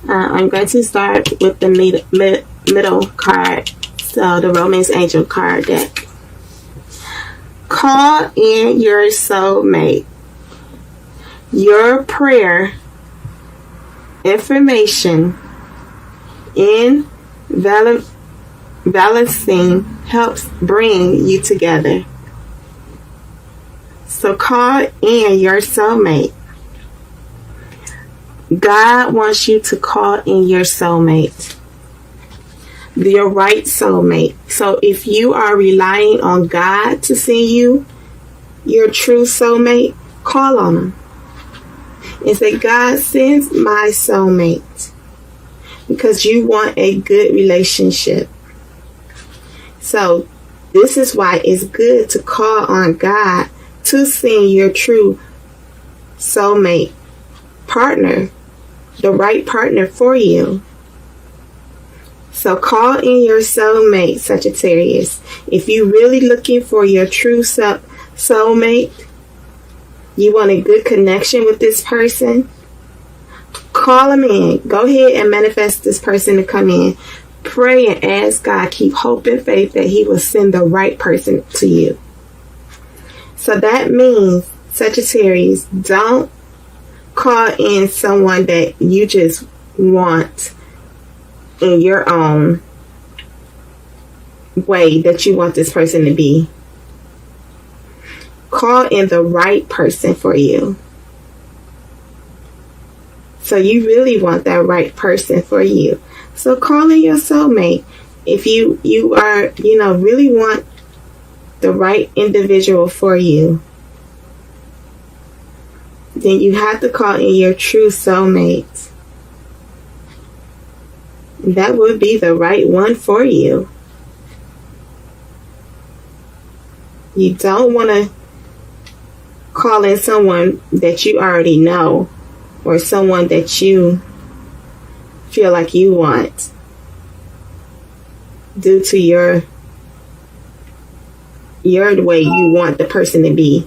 I'm going to start with the middle card, so the Romance Angel card deck. Call in your soulmate. Your prayer, information, in balancing helps bring you together. So call in your soulmate. God wants you to call in your soulmate, your right soulmate. So if you are relying on God to send you your true soulmate, call on him and say, God, sends my soulmate, because you want a good relationship. So this is why it's good to call on God to send your true soulmate partner, the right partner for you. So call in your soulmate, Sagittarius. If you're really looking for your true soulmate, you want a good connection with this person, call him in. Go ahead and manifest this person to come in. Pray and ask God, keep hope and faith that he will send the right person to you. So that means, Sagittarius, don't call in someone that you just want in your own way that you want this person to be. Call in the right person for you. So you really want that right person for you. So call in your soulmate. If you are, really want the right individual for you, then you have to call in your true soulmate. That would be the right one for you. You don't want to call in someone that you already know, or someone that you feel like you want due to your way you want the person to be.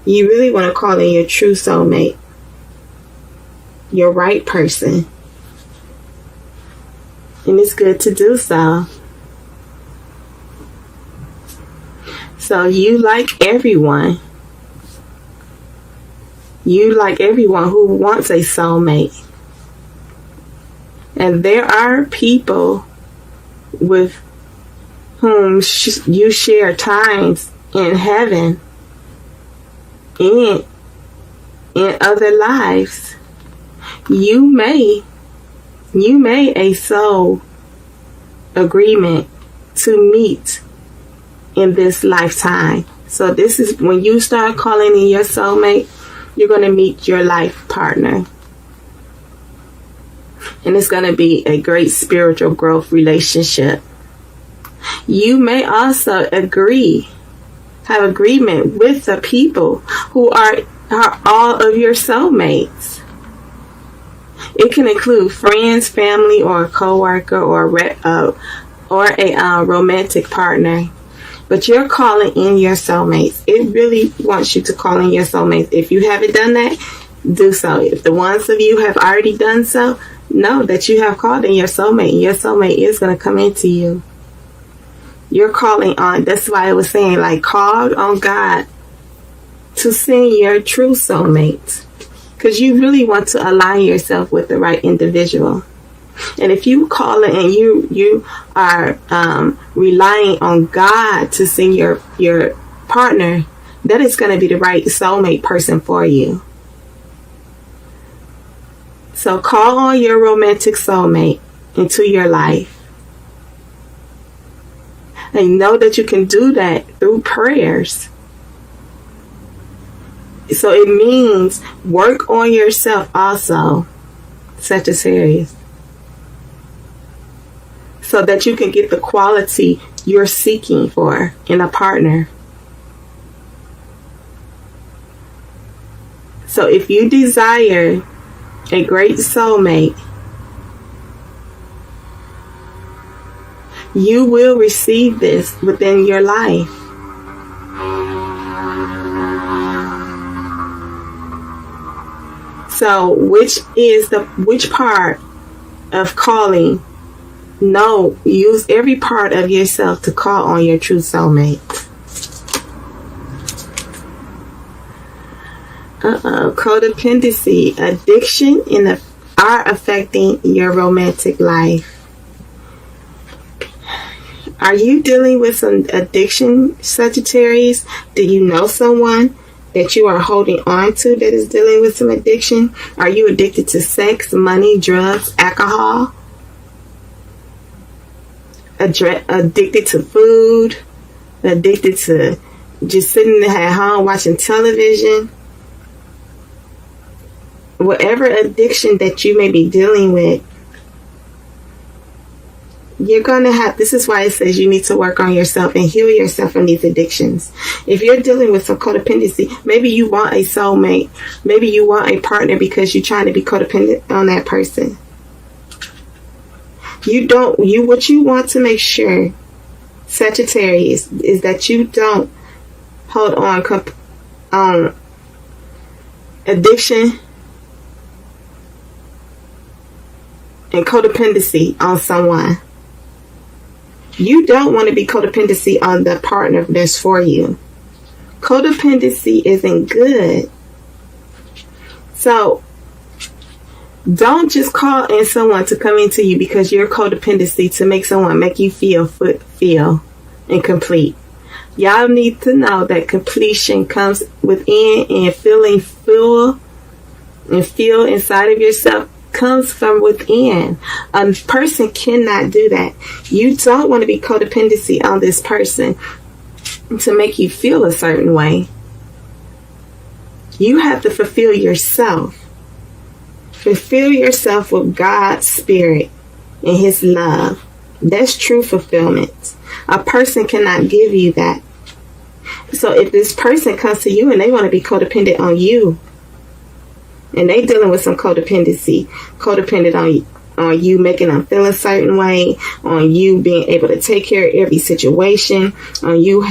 You really want to call in your true soulmate, your right person. And it's good to do so. So you like everyone. You like everyone who wants a soulmate. And there are people with whom you share times in heaven, in other lives. You may a soul agreement to meet in this lifetime. So this is when you start calling in your soulmate, you're going to meet your life partner. And it's going to be a great spiritual growth relationship. You may also have agreement with the people who are all of your soulmates. It can include friends, family, or a coworker, or a romantic partner. But you're calling in your soulmates. It really wants you to call in your soulmates. If you haven't done that, do so. If the ones of you have already done so, know that you have called in your soulmate, and your soulmate is going to come into you. You're calling on, that's why I was saying, call on God to send your true soulmate, because you really want to align yourself with the right individual. And if you call it and you are relying on God to send your partner, that is going to be the right soulmate person for you. So call on your romantic soulmate into your life. And know that you can do that through prayers. So it means work on yourself also, Sagittarius, so that you can get the quality you're seeking for in a partner. So if you desire a great soulmate, you will receive this within your life. So which part of calling? No, use every part of yourself to call on your true soulmate. Codependency, addiction, are affecting your romantic life. Are you dealing with some addiction, Sagittarius? Do you know someone that you are holding on to that is dealing with some addiction? Are you addicted to sex, money, drugs, alcohol? Addicted to food? Addicted to just sitting at home watching television? Whatever addiction that you may be dealing with, you're going to have, this is why it says you need to work on yourself and heal yourself from these addictions. If you're dealing with some codependency, maybe you want a soulmate. Maybe you want a partner because you're trying to be codependent on that person. What you want to make sure, Sagittarius, is that you don't hold on addiction and codependency on someone. You don't want to be codependency on the partner that's for you. Codependency isn't good. So don't just call in someone to come into you because you're codependency to make you feel incomplete. Y'all need to know that completion comes within, and feeling full and feel inside of yourself comes from within. A person cannot do that. You don't want to be codependency on this person to make you feel a certain way. You have to fulfill yourself. Fulfill yourself with God's spirit and his love. That's true fulfillment. A person cannot give you that. So if this person comes to you and they want to be codependent on you, and they dealing with some codependency, codependent on you, making them feel a certain way, on you being able to take care of every situation, on you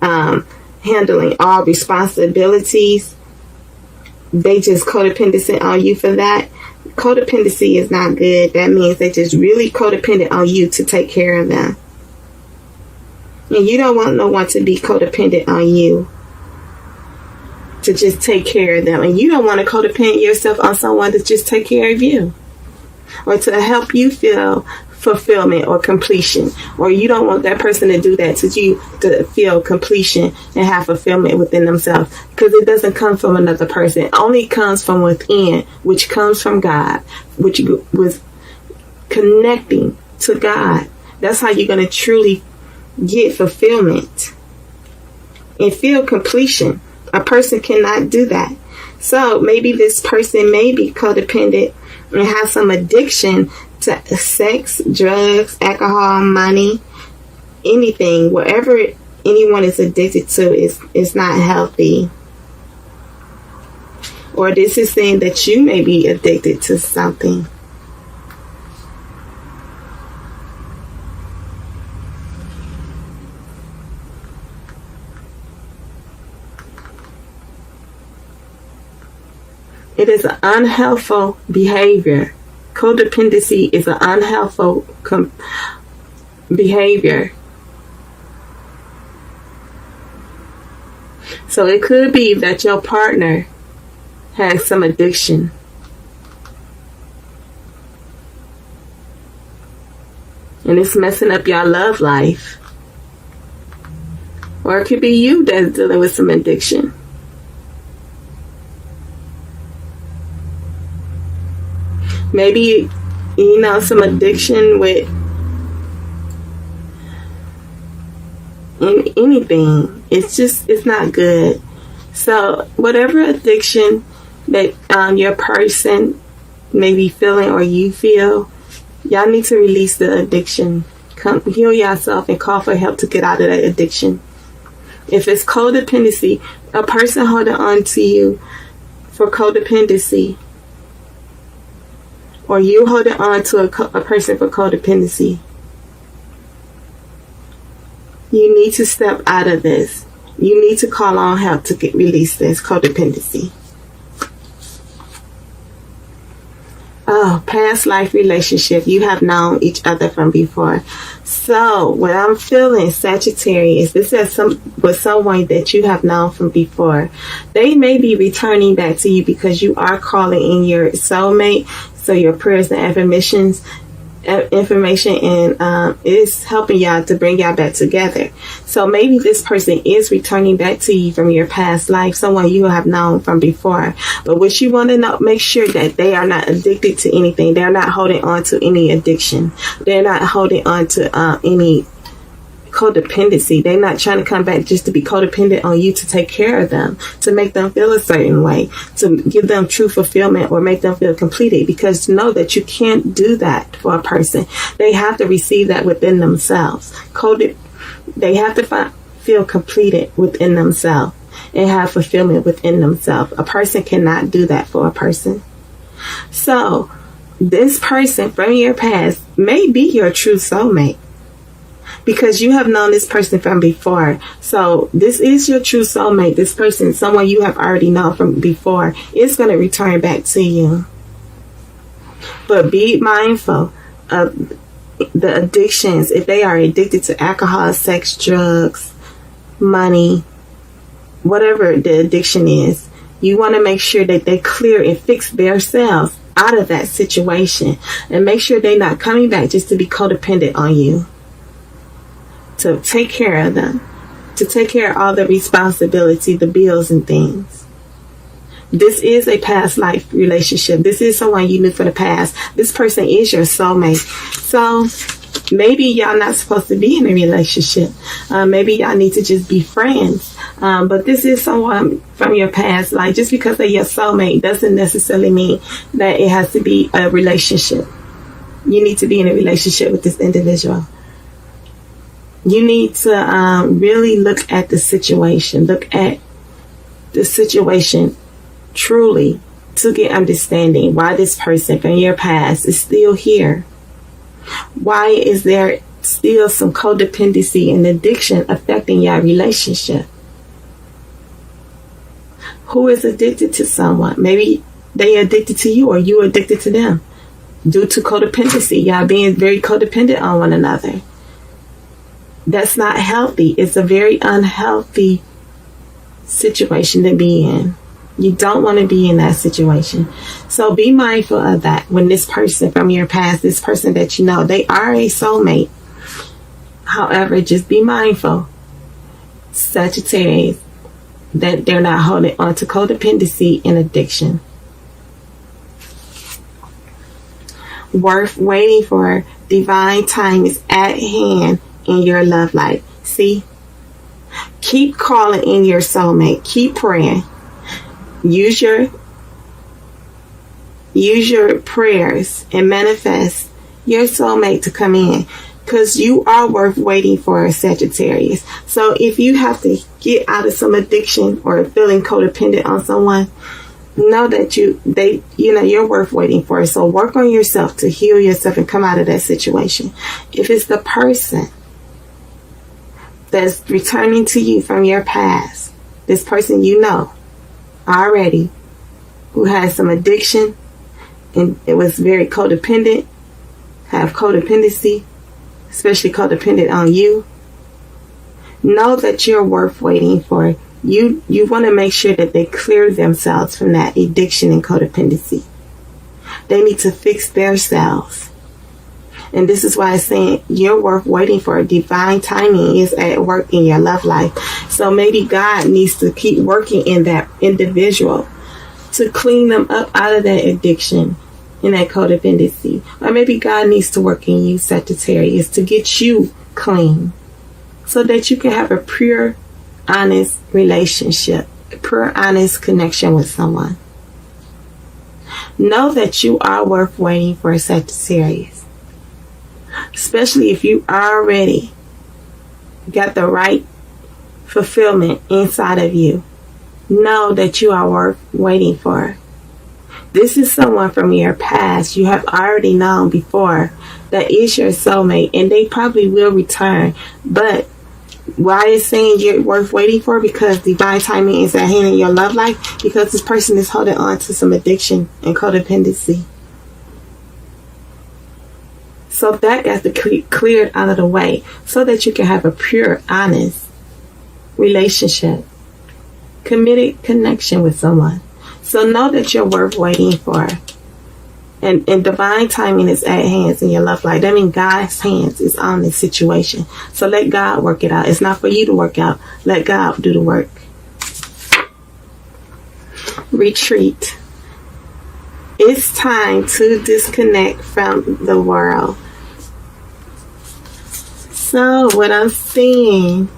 handling all responsibilities, they just codependency on you for that. Codependency is not good. That means they just really codependent on you to take care of them. And you don't want no one to be codependent on you to just take care of them. And you don't want to codependent yourself on someone to just take care of you or to help you feel fulfillment or completion. Or you don't want that person to do that to you, to feel completion and have fulfillment within themselves, because it doesn't come from another person. It only comes from within, which comes from God, which was connecting to God. That's how you're going to truly get fulfillment and feel completion. A person cannot do that. So maybe this person may be codependent and have some addiction to sex, drugs, alcohol, money, anything. Whatever anyone is addicted to is not healthy. Or this is saying that you may be addicted to something. It is an unhealthful behavior. Codependency is an unhealthful behavior. So it could be that your partner has some addiction. And it's messing up your love life. Or it could be you that's dealing with some addiction. Maybe, some addiction with anything. It's not good. So whatever addiction that your person may be feeling or you feel, y'all need to release the addiction. Come heal yourself and call for help to get out of that addiction. If it's codependency, a person holding on to you for codependency, or you holding on to a person for codependency, you need to step out of this. You need to call on help to release this codependency. past life relationship, you have known each other from before. So what I'm feeling, Sagittarius, this is with someone that you have known from before. They may be returning back to you because you are calling in your soulmate. So your prayers and information and is helping y'all to bring y'all back together. So maybe this person is returning back to you from your past life, someone you have known from before. But what you want to know, make sure that they are not addicted to anything. They're not holding on to any addiction. They're not holding on to any codependency. They're not trying to come back just to be codependent on you to take care of them, to make them feel a certain way, to give them true fulfillment or make them feel completed. Because know that you can't do that for a person. They have to receive that within themselves. They have to feel completed within themselves and have fulfillment within themselves. A person cannot do that for a person. So this person from your past may be your true soulmate, because you have known this person from before. So this is your true soulmate. This person, someone you have already known from before, is going to return back to you. But be mindful of the addictions. If they are addicted to alcohol, sex, drugs, money, whatever the addiction is, you want to make sure that they clear and fix themselves out of that situation. And make sure they're not coming back just to be codependent on you. To take care of them, to take care of all the responsibility, the bills and things. This is a past life relationship. This is someone you knew for the past. This person is your soulmate. So maybe y'all not supposed to be in a relationship. Maybe y'all need to just be friends. But this is someone from your past. Like, just because they're your soulmate doesn't necessarily mean that it has to be a relationship. You need to be in a relationship with this individual. You need to really look at the situation. Look at the situation truly to get understanding why this person from your past is still here. Why is there still some codependency and addiction affecting your relationship? Who is addicted to someone? Maybe they addicted to you or you addicted to them due to codependency. Y'all being very codependent on one another. That's not healthy. It's a very unhealthy situation to be in. You don't want to be in that situation. So be mindful of that when this person from your past, this person that you know, they are a soulmate. However, just be mindful, Sagittarius, that they're not holding on to codependency and addiction. Worth waiting for. Divine time is at hand in your love life. See? Keep calling in your soulmate. Keep praying. Use your prayers and manifest your soulmate to come in, because you are worth waiting for, Sagittarius. So if you have to get out of some addiction or feeling codependent on someone, know that you're worth waiting for. So work on yourself to heal yourself and come out of that situation. If it's the person that's returning to you from your past, this person you know already, who has some addiction and it was very codependent, have codependency, especially codependent on you, know that you're worth waiting for. You want to make sure that they clear themselves from that addiction and codependency. They need to fix themselves. And this is why it's saying you're worth waiting for. Divine timing is at work in your love life. So maybe God needs to keep working in that individual to clean them up out of that addiction and that codependency. Or maybe God needs to work in you, Sagittarius, to get you clean so that you can have a pure, honest relationship, a pure, honest connection with someone. Know that you are worth waiting for, Sagittarius. Especially if you already got the right fulfillment inside of you. Know that you are worth waiting for. This is someone from your past you have already known before that is your soulmate, and they probably will return. But why is saying you're worth waiting for? Because divine timing is at hand in your love life, because this person is holding on to some addiction and codependency. So that got to be cleared out of the way so that you can have a pure, honest relationship, committed connection with someone. So know that you're worth waiting for. And divine timing is at hands in your love life. That means God's hands is on this situation. So let God work it out. It's not for you to work out. Let God do the work. Retreat. It's time to disconnect from the world. So what I'm seeing,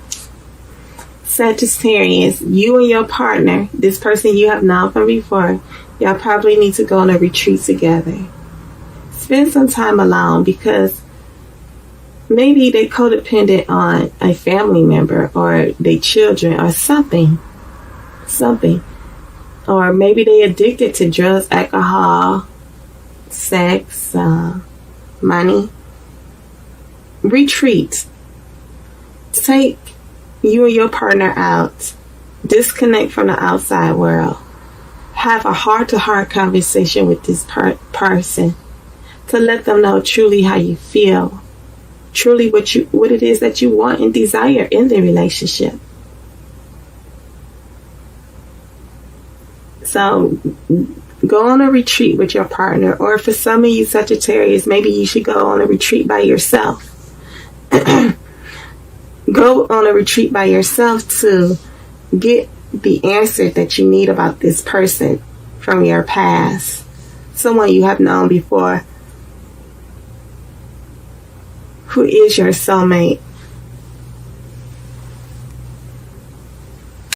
Sagittarius, you and your partner, this person you have known from before, y'all probably need to go on a retreat together. Spend some time alone because maybe they're codependent on a family member or their children or something. Or maybe they're addicted to drugs, alcohol, sex, money. Retreat. Take you and your partner out. Disconnect from the outside world. Have a heart-to-heart conversation with this person to let them know truly how you feel, truly what it is that you want and desire in the relationship. So go on a retreat with your partner, or for some of you Sagittarius, maybe you should go on a retreat by yourself. Go on a retreat by yourself to get the answer that you need about this person from your past, someone you have known before, who is your soulmate.